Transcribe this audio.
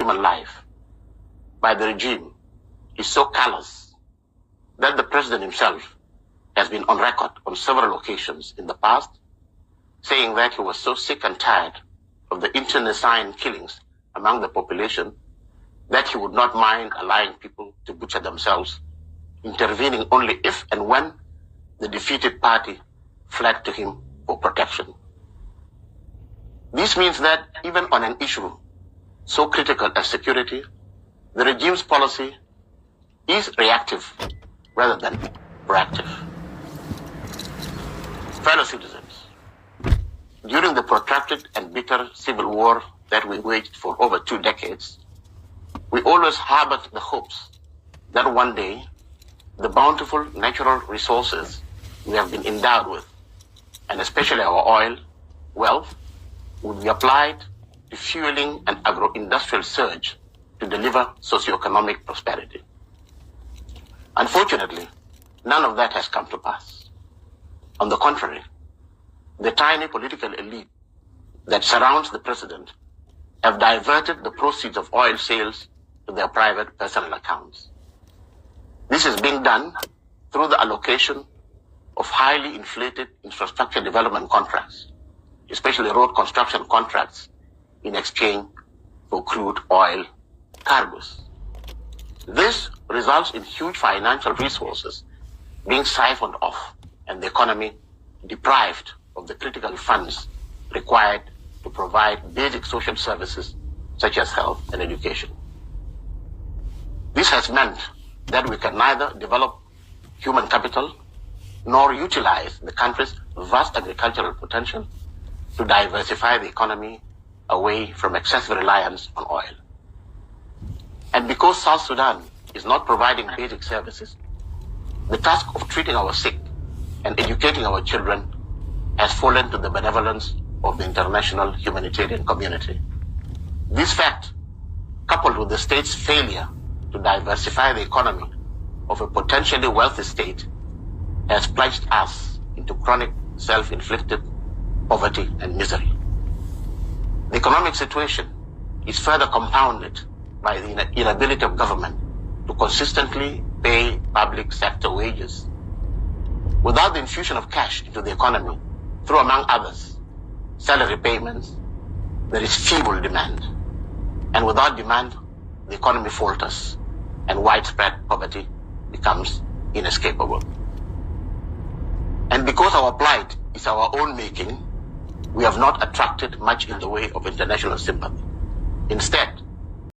human life by the regime is so callous that the president himself has been on record on several occasions in the past saying that he was so sick and tired of the internecine killings among the population that he would not mind allowing people to butcher themselves, intervening only if and when the defeated party fled to him for protection. This means that even on an issue so critical as security, the regime's policy is reactive rather than proactive. Fellow citizens, during the protracted and bitter civil war that we waged for over 2 decades, we always harbored the hopes that one day the bountiful natural resources we have been endowed with, and especially our oil wealth, would be applied to fueling an agro-industrial surge to deliver socio-economic prosperity. Unfortunately, none of that has come to pass. On the contrary, the tiny political elite that surrounds the president have diverted the proceeds of oil sales to their private personal accounts. This is being done through the allocation of highly inflated infrastructure development contracts, especially road construction contracts, in exchange for crude oil cargoes. This results in huge financial resources being siphoned off and the economy deprived of the critical funds required to provide basic social services such as health and education. This has meant that we can neither develop human capital nor utilize the country's vast agricultural potential to diversify the economy away from excessive reliance on oil. And because South Sudan is not providing basic services, the task of treating our sick and educating our children has fallen to the benevolence of the international humanitarian community. This fact, coupled with the state's failure to diversify the economy of a potentially wealthy state, has plunged us into chronic self-inflicted poverty and misery. The economic situation is further compounded by the inability of government to consistently pay public sector wages. Without the infusion of cash into the economy, through, among others, salary payments, there is feeble demand. And without demand, the economy falters and widespread poverty becomes inescapable. And because our plight is our own making, we have not attracted much in the way of international sympathy. Instead,